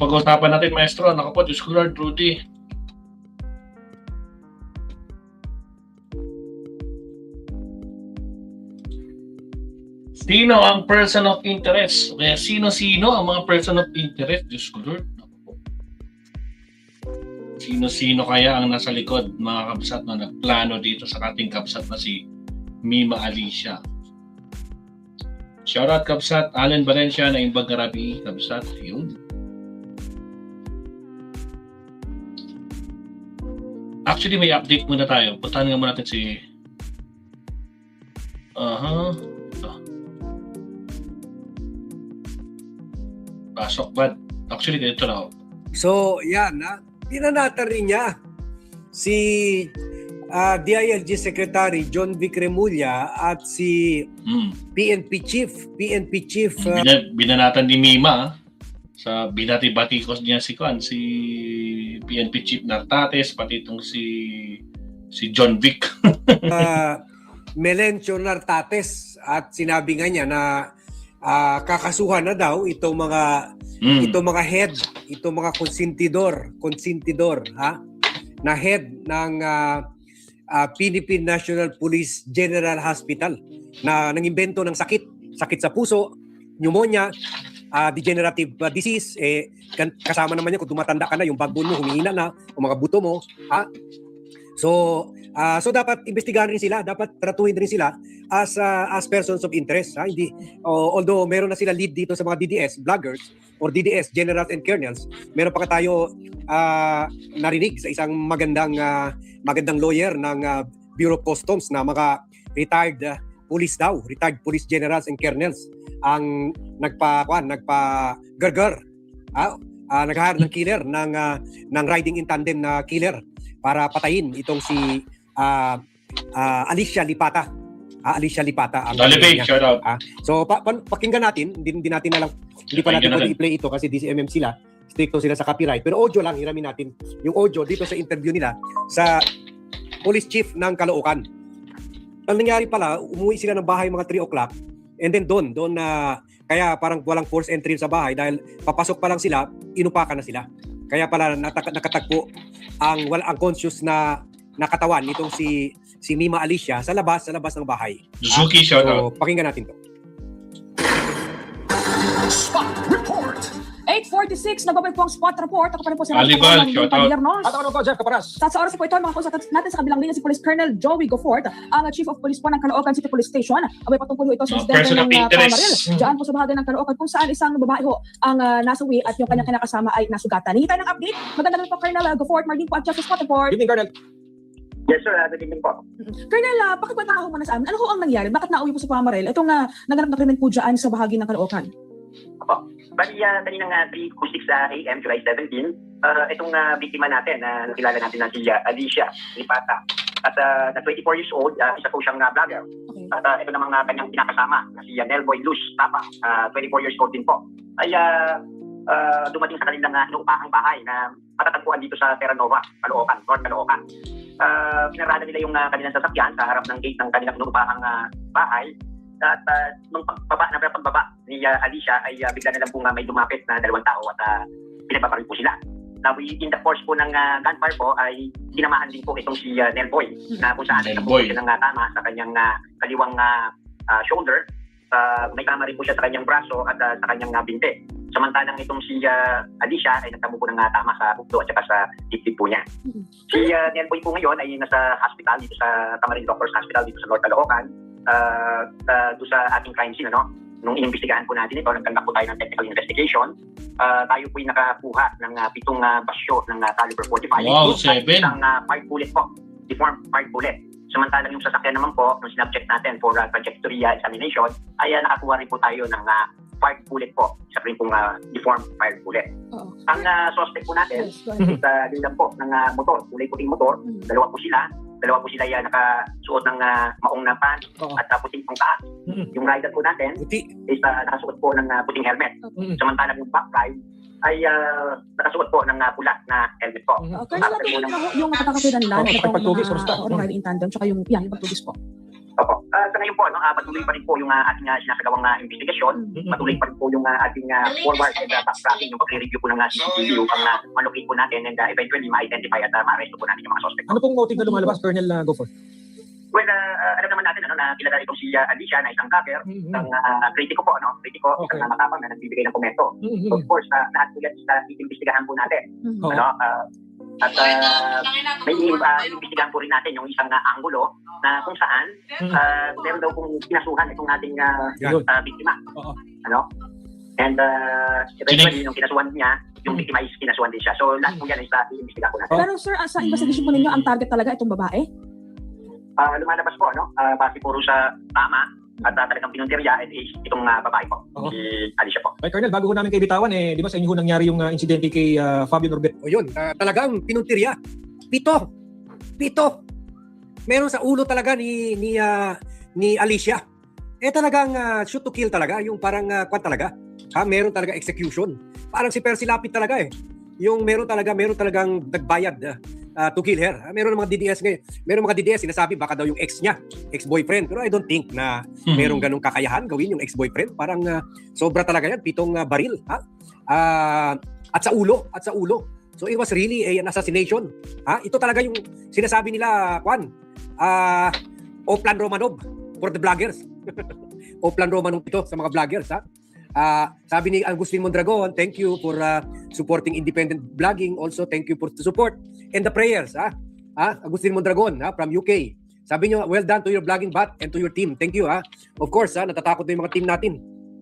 pag-uusapan natin, Maestro. Naku po, Diyos ko Lord, Rudy. Sino ang person of interest? Kaya sino-sino ang mga person of interest? Diyos ko Lord. Naku po. Sino-sino kaya ang nasa likod, mga kabsat, na nagplano dito sa ating kabsat na si Mima Alicia? Shoutout kabsat, Allen Valencia na Imbag Garabi, kabsat, yun. Actually, may update muna tayo. Puntahan nga muna natin si... Ito. Pasok ba? Actually, ganito na ako. So, yan. Pinanatan rin niya si DILG Secretary John Vic Remulla at si PNP Chief. Binanatan ni Mima sa binati-batikos niya si PNP Chief Nartates, pati itong si John Vic. Melencio Nartates, at sinabi nga niya na kakasuhan na daw itong mga head, itong mga konsentidor na head ng Philippine National Police General Hospital na nangimbento ng sakit sa puso, pneumonia, degenerative disease, kasama naman niya kung tumatanda ka na, yung backbone mo humihina na, o mga buto mo, So dapat imbestigahan rin sila, dapat tratuhin rin sila as persons of interest. Hindi, although meron na sila lead dito sa mga DDS vloggers or DDS generals and colonels, meron pa tayo narinig sa isang magandang lawyer ng Bureau of Customs na mga retired police generals and colonels ang nagpa-gargar, nag-hire ng killer ng riding in tandem na killer para patayin itong si Alicia Lipata. Alicia Lipata ang shout out. So pakinggan natin, hindi pa natin pwede i-play ito kasi DCMM sila, stricto sila sa copyright. Pero audio lang, hiramin natin yung audio dito sa interview nila sa police chief ng Caloocan. Ang nangyari pala, umuwi sila ng bahay mga 3 o'clock, and then doon na kaya parang walang force entry sa bahay dahil papasok pa lang sila, inupakan na sila. Kaya pala nakatagpo ang conscious na katawan nitong si Mima Alicia sa labas ng bahay. Zuki, shout out. Pakinggan natin to. Spot report. 8:46, nagbabalik po ang spot report. Ako pa rin po si Alibal, shout out. At ako po, Jeff Caparas. Sa oras po ito, mga kausap natin sa kabilang linya si Police Colonel Joey Gofort, ang Chief of Police po ng Caloocan City Police Station. Abay patungkol ito sa insidente ng Pamaril. Diyan po sa bahagi ng Caloocan kung saan isang babae ho ang nasawi at yung kanyang kinakasama ay nasugatan. Hingi tayo ng update. Magandang po Colonel Gofort, Marlene po at Jeff Spot Report. Good evening, Colonel. Yes, sir. Good evening po. Colonel, pakikwenta ka ho muna sa amin. Ano ho ang nangyari? Bakit nauwi po sa Pamaril? Itong naganap na krimen po dyan sa bahagi ng Caloocan. Opo. Bali, kaninang 3:06 AM, July 17, itong biktima natin na nakilala natin na si Alicia Lipata. At na 24 years old, isa po siyang vlogger. Okay. At ito namang kanyang pinakasama, na si Nelboy Luz Tapa, 24 years old din po. Ay dumating sa kanilang inuupahang bahay na matatagpuan dito sa Terra Nova, Caloocan, North Caloocan. Pinarada nila yung kanilang sasakyan sa harap ng gate ng kanilang inuupahang bahay. At nung pagbaba ni Alicia ay bigla na lang po may lumapit na 2 tao at pinagpaparil po sila. Now, in the course po ng gunfire po ay tinamahan din po itong si Nelboy na kung saan ay napupo siya ng tama sa kanyang kaliwang shoulder. May tama rin po siya sa kanyang braso at sa kanyang binte. Samantalang itong si Alicia ay nagtamo po ng tama sa bukdo at saka sa dibdib po niya. Si Nelboy po ngayon ay nasa hospital dito sa Tamarin Doctors Hospital dito sa North Caloocan. Doon sa ating crime scene, nung inimbestigahan po natin ito, nagkanda po tayo ng technical investigation. Tayo po ay nakakuha ng 7 basyo ng caliber 45. Wow, 7? Isang 5 bullet po, deformed 5 bullet. Samantalang yung sasakyan naman po, nung sinabject natin for trajectory examination, ay nakakuha rin po tayo ng 5 bullet po, isa rin pong deformed 5 bullet. Ang suspect po natin, is lang po ng motor, kulay puting motor, dalawa po sila ay nakasuot ng maong na pants at puting pang taas. Yung rider po natin is nakasuot po ng puting helmet. Samantalang yung back ride ay nakasuot po ng pula na helmet po. Colonel, yung nakakapira nila na itong riding in tandem, tsaka yung pagtugis po. Opo. Sa ngayon po, patuloy pa rin po yung ating sinasagawang investigasyon. Patuloy pa rin po yung ating forward and backtracking, yung pag-review po ng CCTV upang malocate po natin and eventually ma-identify at ma-arresto po natin yung mga suspect. Ano pong motive na lumalabas, Colonel Gofor? Well, alam naman natin na kilala itong si Alicia na isang hacker, isang kritiko po, kritiko, Okay. isang matapang na nagbibigay ng komento. So, of course, lahat po yan iimbestigahan po natin. Oo. At may iimbestigahan po rin natin yung isang anggulo na kung saan meron daw pong kinasuhan itong ating biktima. Oo. And eventually, yung kinasuhan niya, yung biktima is kinasuhan din siya. So, lahat po yan is iimbestigahan po natin. Pero sir, sa investigation po ninyo, ang target talaga itong babae? Lumalabas po, base puro sa tama at talagang pinuntirya itong babae po, si Alicia po. Ay, Colonel, bago ko namin kayo bitawan, di ba sa inyo ho nangyari yung insidente kay Fabio Norbert? O yun, talagang pinuntirya. Pito. Meron sa ulo talaga ni Alicia. Talagang shoot to kill talaga, yung parang kwan talaga. Meron talaga execution. Parang si Percy Lapid talaga Yung meron talagang nagbayad to kill her. Meron mga DDS ngayon. Meron mga DDS sinasabi baka daw yung ex-boyfriend. Pero I don't think na merong ganung kakayahan gawin yung ex-boyfriend. Parang sobra talaga yan, 7 baril. At sa ulo. So it was really an assassination. Ito talaga yung sinasabi nila, Oplan Romanov for the vloggers. Oplan Romanov ito sa mga vloggers. Sabi ni Agustin Mondragon, thank you for supporting independent vlogging. Also, thank you for the support and the prayers. Agustin Mondragon from UK. Sabi niyo, well done to your vlogging bot and to your team. Thank you. Of course, natatakot na yung mga team natin.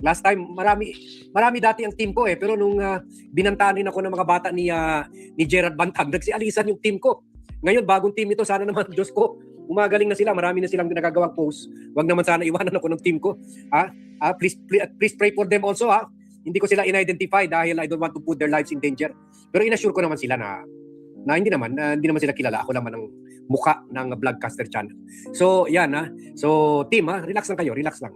Last time, marami dati ang team ko pero nung binantanin ako ng mga bata ni Gerard Bantag, nagsialisan yung team ko. Ngayon, bagong team ito, sana naman, Diyos ko, umagaling na sila, marami na silang nagagawang post. Wag naman sana iwanan ako ng team ko. Please pray for them also. Hindi ko sila in-identify dahil I don't want to put their lives in danger. Pero inassure ko naman sila na hindi naman sila kilala. Ako naman ang muka ng Vlogcaster channel. So, yan So, team relax lang kayo, relax lang.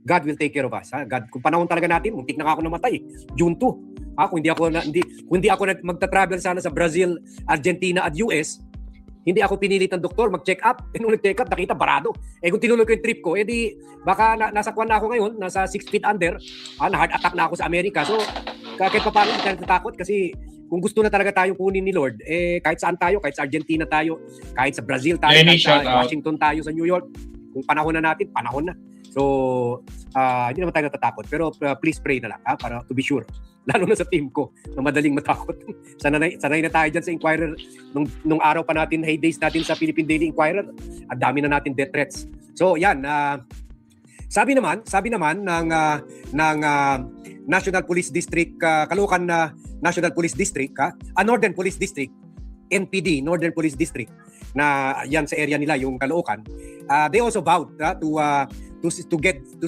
God will take care of us. God, kung panahon talaga natin, muntik na ako namatay. June 2. Kung hindi ako magta-travel sana sa Brazil, Argentina at US, hindi ako pinilit ng doktor mag-check up. Nung nag-check up, nakita barado. Kung tinuloy ko yung trip ko, di baka nasa kwan na ako ngayon, nasa 6 feet under, na heart attack na ako sa Amerika. So, kahit pa paano, hindi tayo natatakot kasi kung gusto na talaga tayong kunin ni Lord, kahit saan tayo, kahit sa Argentina tayo, kahit sa Brazil tayo, kahit sa Washington tayo, sa New York, kung panahon na natin, panahon na. So, hindi naman tayo natatakot. Pero please pray na lang, para to be sure. Lalo na sa team ko, na madaling matakot. Sanay na tayo dyan sa Inquirer. Nung araw pa natin, heydays natin sa Philippine Daily Inquirer, at dami na natin death threats. So, yan. Sabi naman ng National Police District, Caloocan National Police District, Northern Police District, NPD, Northern Police District, na yan sa area nila, yung Caloocan, they also vowed to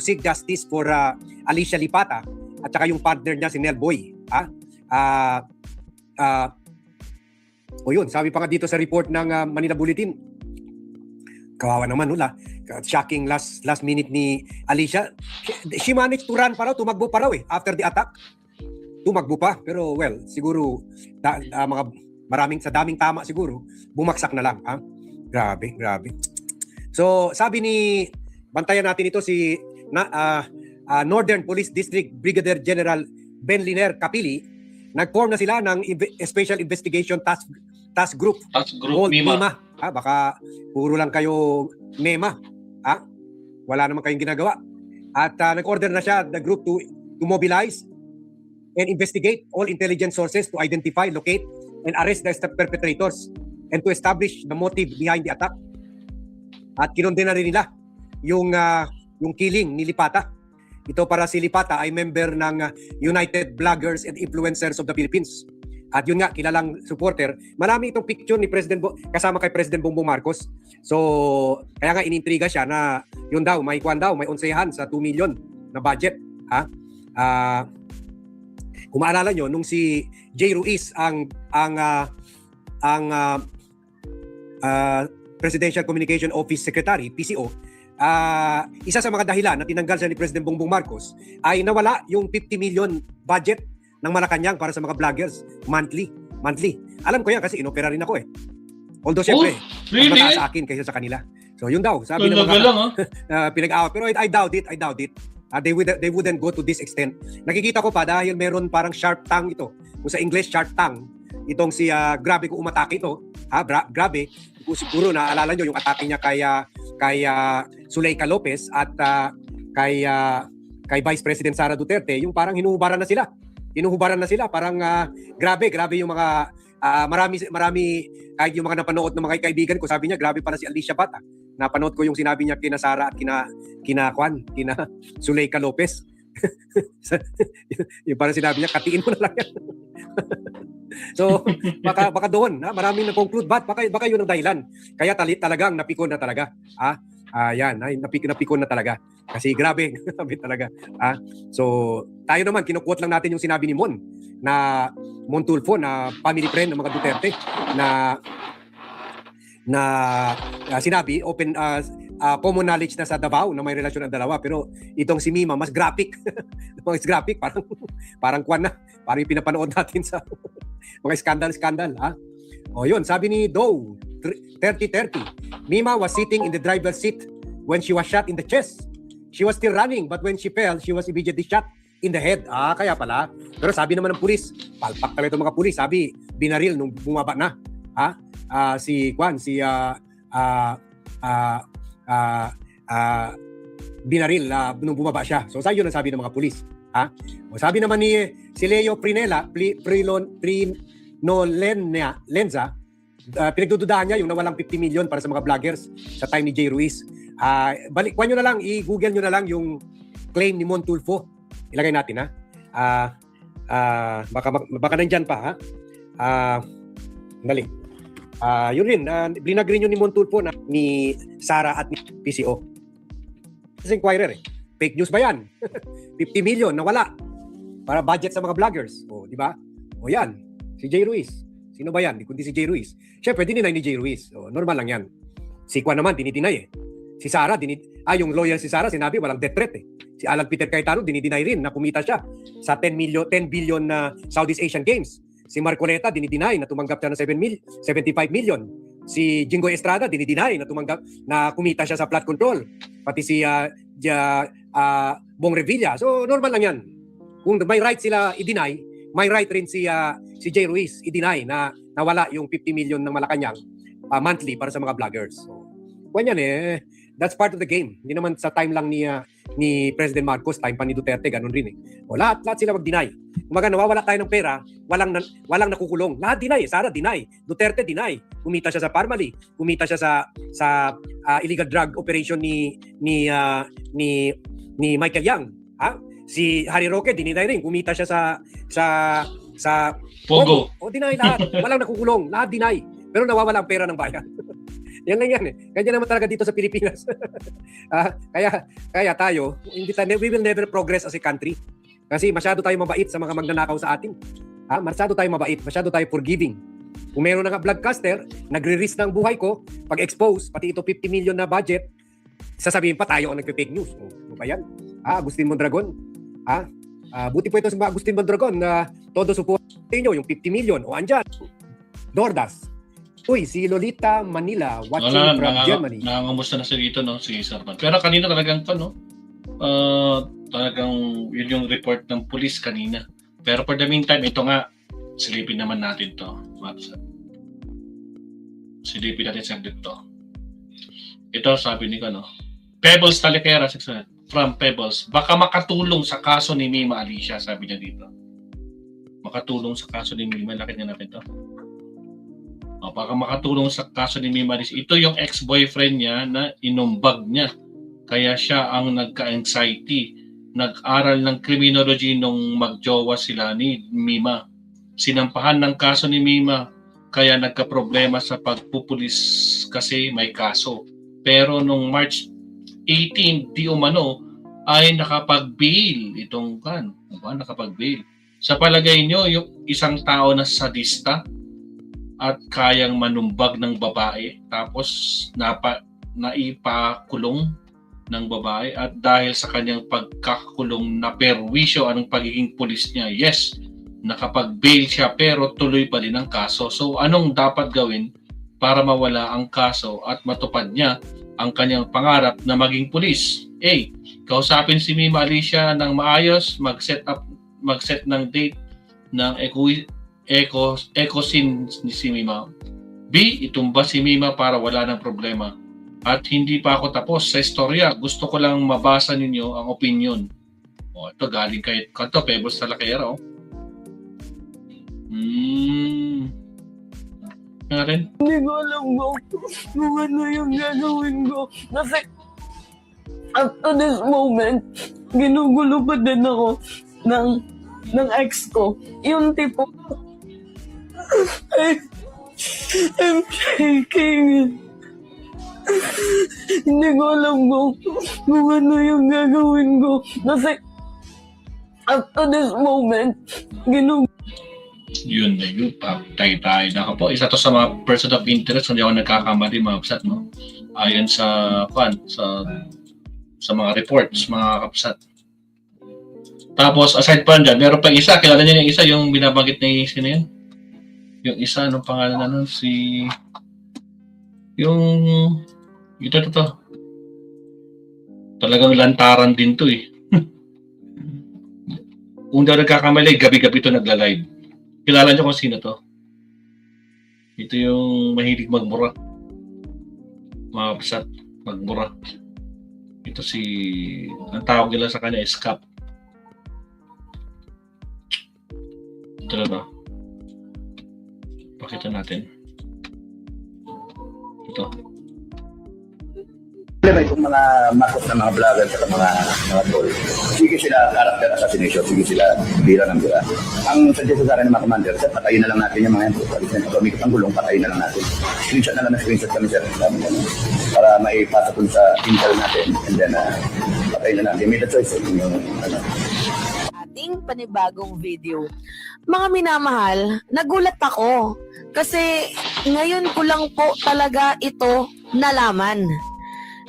seek justice for Alicia Lipata at saka yung partner niya si Nelboy. Yun, sabi pa nga dito sa report ng Manila Bulletin, kawawa naman shocking last minute ni Alicia. She managed to run pa raw, tumakbo pa raw after the attack. Tumakbo pa, pero well, siguro sa daming tama siguro, bumagsak na lang. Grabe. So, sabi bantayan natin ito si Northern Police District Brigadier General Ben Liner Capili. Nag-form na sila ng Special Investigation Task Group. Called MEMA. Baka puro lang kayo MEMA. Wala naman kayong ginagawa. At nag-order na siya, the group to mobilize and investigate all intelligence sources to identify, locate, and arrest the perpetrators and to establish the motive behind the attack. At kinondena rin nila yung killing ni Lipata. Ito para si Lipata ay member ng United Bloggers and Influencers of the Philippines. At yun nga, kilalang supporter. Marami itong picture ni kasama kay President Bongbong Marcos. So, kaya nga inintriga siya na yun daw, may onsehan sa 2 million na budget. Kung maalala nyo, nung si Jay Ruiz ang Presidential Communication Office Secretary, PCO, isa sa mga dahilan na tinanggal siya ni President Bongbong Marcos ay nawala yung 50 million budget ng Malacanang para sa mga vloggers monthly. Alam ko yan kasi inopera rin ako Although syempre, mas mataas sa akin kaysa sa kanila. So yun daw, sabi ng Talaga mga lang, pinag-away. Pero I doubt it. They wouldn't go to this extent. Nakikita ko pa dahil meron parang sharp tongue ito. Kung sa English, sharp tongue. Itong si grabe kung umatake ito. Grabe. Siguro naalala nyo yung atake niya kay Zuleika Lopez at kay Vice President Sara Duterte, yung parang hinuhubaran na sila. Parang grabe yung mga marami kahit yung mga napanood ng mga kaibigan ko, sabi niya grabe para si Alicia Bata. Napanood ko yung sinabi niya kina Sara at kina Zuleika Lopez. Yung parang sinabi niya, katiin mo na lang yan. So, baka doon, maraming na-conclude, baka yun ang dahilan. Kaya talagang napikon na talaga. Napikon na talaga. Kasi grabe talaga. So, tayo naman, kinukwot lang natin yung sinabi ni Mon, na Mon Tulfo, na family friend ng mga Duterte, na sinabi, common knowledge na sa Davao na may relasyon ang dalawa, pero itong si Mima mas graphic. Mas graphic, parang kwan na, parang yung pinapanood natin sa mga skandal. O yun, sabi ni Doe 3030, Mima was sitting in the driver's seat when she was shot in the chest. She was still running, but when she fell, she was immediately shot in the head. Kaya pala. Pero sabi naman ng pulis, palpak talaga itong mga pulis, sabi binaril nung bumaba na. Binaril nung bumaba siya. So yun ang sabi ng mga pulis. O sabi naman ni si Leo Lenza, pinagdududahan niya yung nawalang 50 million para sa mga vloggers sa time ni Jay Ruiz. Kuha nyo na lang, i-google nyo na lang yung claim ni Mon Tulfo. Ilagay natin baka nandyan pa dali. Yun rin, blinag rin yun ni Mon Tulfo na ni Sara at ni PCO. Kasi Inquirer fake news ba yan? 50 million nawala para budget sa mga vloggers. Di ba? Yan, si Jay Ruiz. Sino ba yan? Kundi si Jay Ruiz. Siyempre, dininay ni Jay Ruiz. Normal lang yan. Si Kwan naman, dinidinay Si Sara, yung lawyer si Sara, sinabi walang death threat Si Alan Peter Cayetano, dinidinay rin na kumita siya sa 10 billion na Southeast Asian Games. Si Marcoleta, dinidinay na tumanggap siya ng 75 million. Si Jinggoy Estrada, dinidinay na kumita siya sa flood control. Pati si Bong Revilla. So, normal lang yan. Kung may right sila i-deny, may right rin si Jay Ruiz i-deny na nawala yung 50 million ng Malacanang monthly para sa mga vloggers. So, yan that's part of the game. Hindi naman sa time lang ni President Marcos, time pa ni Duterte, ganun rin lahat sila mag-deny. Kumaga nawawala tayo ng pera, walang nakukulong. Lahat deny. Sara deny, Duterte deny. Kumita siya sa Parmali, kumita siya sa illegal drug operation ni Michael Yang. Si Harry Roque deny rin, kumita siya sa Pogo. Deny lahat. Walang nakukulong, lahat deny. Pero nawawala ang pera ng bayan. Yan lang yan Kanya naman talaga dito sa Pilipinas. Kaya tayo, we will never progress as a country. Kasi masyado tayo mabait sa mga magnanakaw sa atin. Masyado tayo mabait, masyado tayo forgiving. Kung meron nga vlogcaster, nagre-risk ng buhay ko, pag-expose, pati ito 50 million na budget, sasabihin pa tayo ang nagpe-fake news. Ano ba yan? Agustin Mondragon. Buti po ito sa Agustin Mondragon na todo support nyo, yung 50 million. Andyan. Dordas. Uy, si Lolita Manila watching from Germany. Nangangamusta na siya dito, si Sarman. Pero kanina talagang talagang yun yung report ng police kanina. Pero for the meantime, ito nga, silipin naman natin to. Silipin natin saglit to. Ito, sabi ni Pebbles Talikera, from Pebbles. Baka makatulong sa kaso ni Mima Alicia, sabi niya dito. Makatulong sa kaso ni Mima. Lakit niya natin to. Baka makatulong sa kaso ni Mima Alicia. Ito yung ex-boyfriend niya na inumbag niya. Kaya siya ang nagka-anxiety. Nag-aral ng criminology nung magjowa sila ni Mima. Sinampahan ng kaso ni Mima. Kaya nagka-problema sa pagpupulis kasi may kaso. Pero nung March 18, di umano, ay nakapag-bail itong nakapag-bail. Sa palagay nyo, yung isang tao na sadista at kayang manumbag ng babae tapos naipakulong ng babae at dahil sa kanyang pagkakakulong na perwisyo ang pagiging pulis niya, yes, nakapag-bail siya pero tuloy pa din ang kaso. So anong dapat gawin para mawala ang kaso at matupad niya ang kanyang pangarap na maging pulis? A. Kausapin si Mima Alicia ng maayos, mag-set ng date ng eco-scene ni si Mima. B. Itumba si Mima para wala ng problema. At hindi pa ako tapos sa istorya. Gusto ko lang mabasa ninyo ang opinion. O, ito galing kay Kanto, Pebbles Talakera. Nga rin. Hindi ko alam kung ano yung gagawin ko. Kasi up to this moment, ginugulo pa din ako ng ex ko. Yung tipo, I'm shaking. Hindi ko alam kung ano yung gagawin ko. Kasi up to this moment, ginugulo. Yun na yun. Patay-tay na ako po. Isa to sa mga person of interest. Hindi ako nagkakamali mga kapsat, no? Ayon sa mga reports, mga kapsat. Tapos, aside pa dyan, meron pa isa. Kilala niya yung isa, yung binabanggit ni sino yun? Yung isa, anong pangalan na nun? Ito. Talagang lantaran din to eh. Kung daw nagkakamali, gabi-gabi to nagla-live. Kilala niyo kung sino to? Ito yung mahilig magmura. Mga kapsat, magmura. Ito ang tawag nila sa kanya is Cap. Ito na ba? Pakita natin. Ito. Problema itong mga makot ng mga vlogger at mga tol. Sige sila character assassination, sige sila bira ng bira. Ang suggest sa akin ng mga commander, sir, patayin na lang natin yung mga yan. Kung may ang gulong, patayin na lang natin. Screenshot na lang na screenshot kami, sir. Para maipasa dun sa intel natin. And then, patayin na natin. May the choice yung Ating panibagong video. Mga minamahal, nagulat ako. Kasi ngayon ko lang po talaga ito nalaman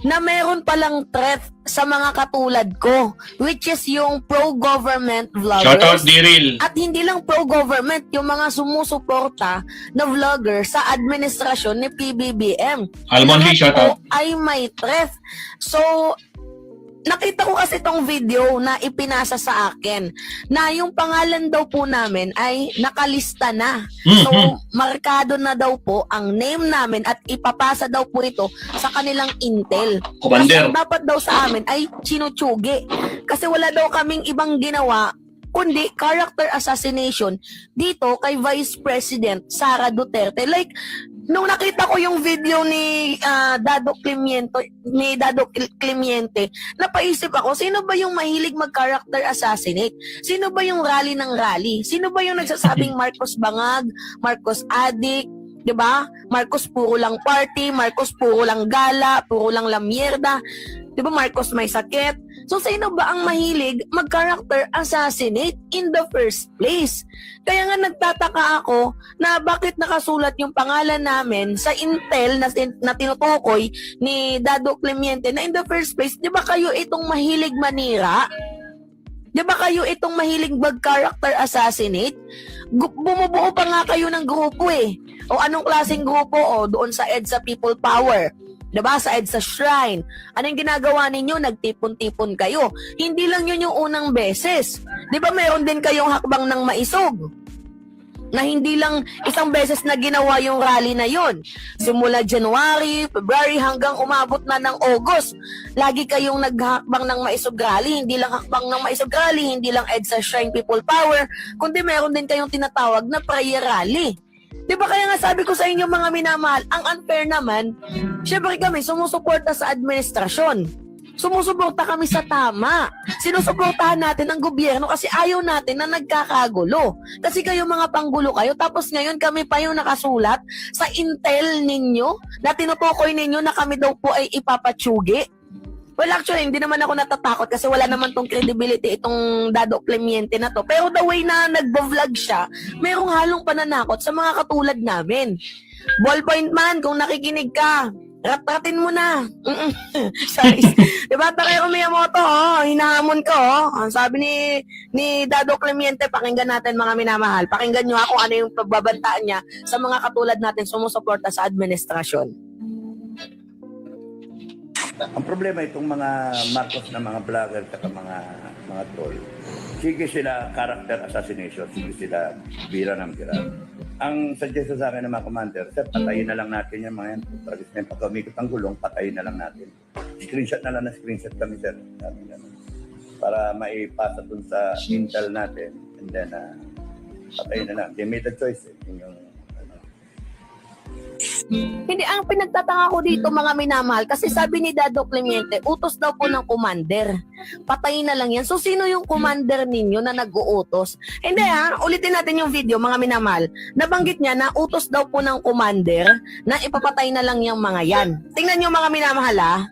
na meron palang threat sa mga katulad ko, which is yung pro-government vloggers. Shoutout, Diril. At hindi lang pro-government, yung mga sumusuporta na vlogger sa administrasyon ni PBBM. Almonli, shoutout. Ay may threat. So, nakita ko kasi itong video na ipinasa sa akin na yung pangalan daw po namin ay nakalista na. So, markado na daw po ang name namin at ipapasa daw po ito sa kanilang intel. Commander. Kasi dapat daw sa amin ay sinutsugi. Kasi wala daw kaming ibang ginawa kundi character assassination dito kay Vice President Sara Duterte. Like, nung nakita ko yung video ni Dado Clemente, napaisip ako, sino ba yung mahilig mag-character assassinate? Sino ba yung rally ng rally? Sino ba yung nagsasabing Marcos bangag, Marcos addict, 'di ba? Marcos puro lang party, Marcos puro lang gala, puro lang lamierda. 'Di ba Marcos may sakit? So sino ba ang mahilig mag-character assassinate in the first place? Kaya nga nagtataka ako na bakit nakasulat yung pangalan namin sa intel na tinutukoy ni Dado Clemente na in the first place, 'di ba kayo itong mahilig manira? 'Di ba kayo itong mahilig mag-character assassinate? Bumubuo pa nga kayo ng grupo eh. O anong klaseng grupo? O doon sa EDSA People Power. Diba? Sa EDSA Shrine. Anong ginagawa ninyo? Nagtipon-tipon kayo. Hindi lang yun yung unang beses. Diba meron din kayong hakbang ng maisog? Na hindi lang isang beses na ginawa yung rally na yun. Simula January, February hanggang umabot na ng August. Lagi kayong naghahakbang ng maisog rally. Hindi lang hakbang ng maisog rally, hindi lang EDSA Shrine People Power, kundi meron din kayong tinatawag na prayer rally. Diba kaya nga sabi ko sa inyo mga minamahal, ang unfair naman, syempre kami sumusuporta sa administrasyon. Sumusuporta kami sa tama. Sinusuportahan natin ang gobyerno kasi ayaw natin na nagkakagulo. Kasi kayo mga panggulo kayo, tapos ngayon kami pa yung nakasulat sa intel ninyo na tinutukoy ninyo na kami daw po ay ipapatsugi. Well, actually, hindi naman ako natatakot kasi wala naman tong credibility itong Dado Clemente na to. Pero the way na nagbo-vlog siya, mayroong halong pananakot sa mga katulad namin. Ballpoint man, kung nakikinig ka, Rat-ratin mo na. Sorry. Diba, Takeo Miyamoto, hinahamon ko, Ang sabi ni Dado Clemente, pakinggan natin mga minamahal. Pakinggan nyo kung ano yung pagbabantaan niya sa mga katulad natin sumusuporta sa administrasyon. Ang problema itong mga Marcos na mga vlogger at mga troll, sige sila character assassination, sige sila bira ng bira. Ang suggestion sa akin ng mga commander, sir, patayin na lang natin yung mga yan. Pag umikot ang gulong, patayin na lang natin. Screenshot na lang na screenshot kami, sir. Para maipasa dun sa intel natin. And then, patayin na lang. They made a choice. Yung Hindi, ang pinagtataka ko dito mga minamahal, kasi sabi ni Dado Clemente, utos daw po ng commander. Patayin na lang yan. So, sino yung commander ninyo na nag-uutos? Hindi ulitin natin yung video mga minamahal. Nabanggit niya na utos daw po ng commander na ipapatay na lang yung mga yan. Tingnan nyo mga minamahal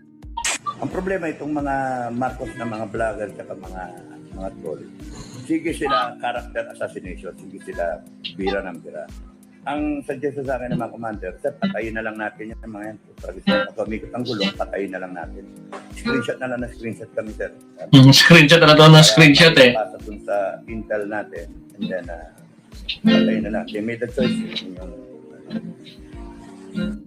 ang problema itong mga Marcos na mga vlogger at mga troll, sige sila character assassination, sige sila bira ng bira. Ang suggestion sa akin ng mga commander, sir, patayin na lang natin yung mga yan. Pag umikot ang gulong, patayin na lang natin. Screenshot na lang na screenshot kami, sir. Screenshot na daw ng screenshot eh. Pasa dun sa intel natin. And then, patayin na lang. They made a choice.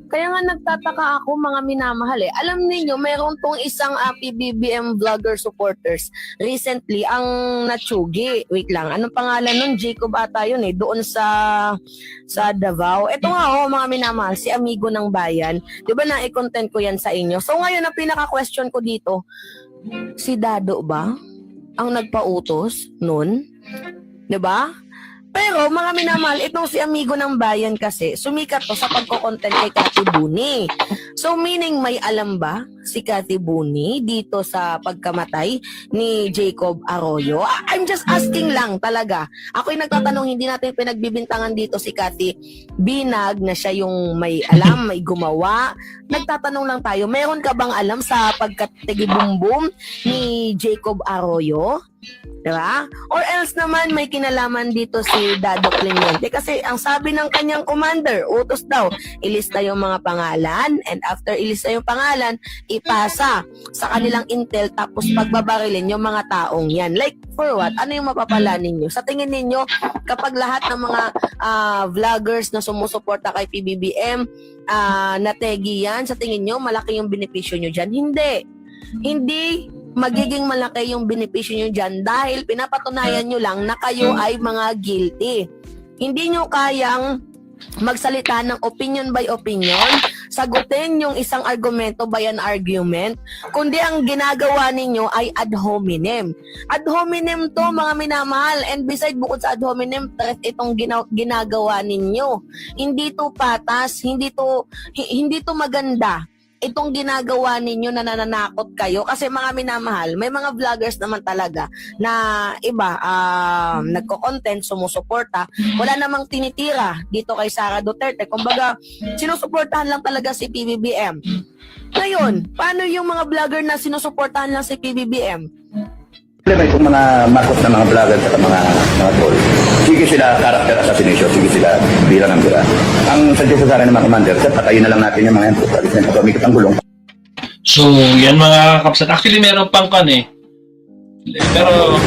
Kaya nga nagtataka ako mga minamahal Alam niyo mayroon tong isang PBBM vlogger supporters recently ang natsugi. Wait lang, anong pangalan nun? Jacob ata yun doon sa Davao. Ito nga mga minamahal, si Amigo ng Bayan. 'Di ba na i-content ko yan sa inyo? So ngayon ang pinaka-question ko dito, si Dado ba ang nagpautos nun? 'Di ba? Pero mga minamahal, itong si Amigo ng Bayan kasi, sumikat to sa pagko-content kay Cathy Buni. So meaning may alam ba si Cathy Buni dito sa pagkamatay ni Jacob Arroyo? I'm just asking lang talaga. Ako'y nagtatanong, hindi natin pinagbibintangan dito si Cathy Binag na siya yung may alam, may gumawa. Nagtatanong lang tayo, meron ka bang alam sa pagkatigibumbum ni Jacob Arroyo? Diba? Or else naman may kinalaman dito si Dado Clemente kasi ang sabi ng kanyang commander, utos daw, ilista yung mga pangalan and after ilista yung pangalan, ipasa sa kanilang intel tapos pagbabarilin yung mga taong yan. Like for what? Ano yung mapapala ninyo? Sa tingin ninyo, kapag lahat ng mga vloggers na sumusuporta kay PBBM, nategi yan, sa tingin nyo, malaki yung benepisyo nyo dyan? Hindi magiging malaki yung benepisyo nyo dyan dahil pinapatunayan nyo lang na kayo ay mga guilty. Hindi nyo kayang magsalita ng opinion by opinion, sagutin yung isang argumento by an argument, kundi ang ginagawa ninyo ay ad hominem. Ad hominem to mga minamahal, and beside bukod sa ad hominem, threat itong ginagawa ninyo. Hindi to patas, hindi to maganda. Itong ginagawa ninyo na nananakot kayo kasi mga minamahal, may mga vloggers naman talaga na iba nagko-content, sumusuporta, wala namang tinitira dito kay Sara Duterte. Kumbaga, sinusuportahan lang talaga si PBBM. Ngayon, paano yung mga vlogger na sinusuportahan lang si PBBM? Problema itong mga Marcos na mga vlogger at mga troll, sige sila character assassination, sige sila bira ng bira. Ang suggestion sa akin ng mga commander, sir, patayin na lang natin yung mga yan. Pag umikot ang gulong. So, yan mga kapsat. Actually, meron pang pero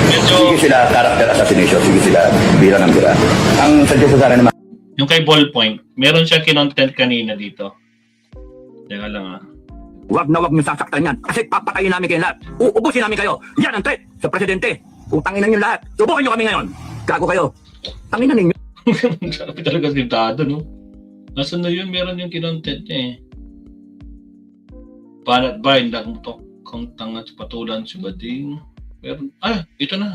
medyo... Sige sila character assassination, sige sila bira ng bira. Ang suggestion sa akin ng mga... Yung kay Ballpoint, meron siya kinontent kanina dito. Teka lang Huwag na huwag niyo sasaktan yan kasi papatayin namin kayo lahat. Uubusin namin kayo. Yan ang threat sa presidente. Utangin niyo lahat. Subukan niyo kami ngayon. Gago kayo. Tanginan ninyo. Sabi talaga si Dado, no? Nasaan na yun? Meron yung kinontent niya Banat ba? Hindi akong kung tangat patulan si Bading. Meron. Ito na.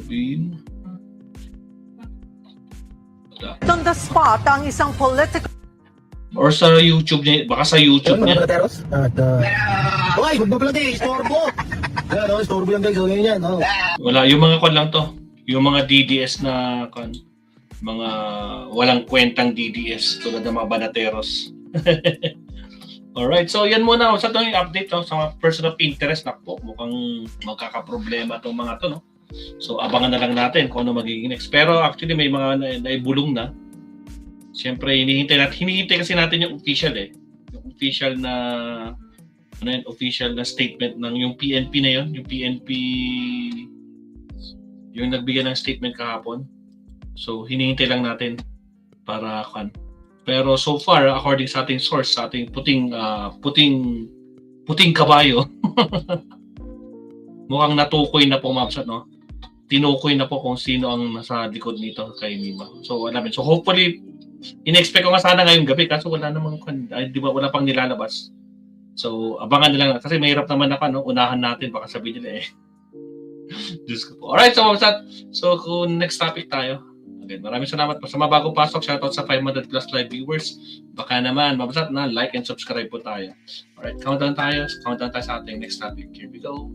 Bin. On the spot ang isang political Or sa YouTube niya, baka sa YouTube niya. Okay, magbablog istorbo. Istorbo yan guys, ganyan yan. Wala, yung mga lang to. Yung mga DDS na mga walang kwentang DDS tulad ng mga banateros. Alright, so yan muna sa itong update sa mga person of interest na po. Mukhang magkakaproblema itong mga to, no? So abangan na lang natin kung ano magiging next. Pero actually may mga naibulong na. Siyempre, hinihintay kasi natin yung official yung official na official na statement ng yung PNP na yon, yung PNP yung nagbigay ng statement kahapon. So hinihintay lang natin para Pero so far, according sa ating source, sa ating puting kabayo, mukhang natukoy na po, Mabsat, no? Tinukoy na po kung sino ang nasa likod nito kay Mima. So alamin. So hopefully, in-expect ko nga sana ngayong gabi kaso wala namang di ba wala pang nilalabas. So abangan nila kasi mahirap naman ako unahan natin baka sabihin nila Diyos ko po. Alright, so Mabsat. So kung next topic tayo. Again, maraming salamat po sa mga bagong pasok. Shoutout sa 500 plus live viewers. Baka naman, Mabsat na like and subscribe po tayo. Alright, countdown tayo sa ating next topic. Here we go.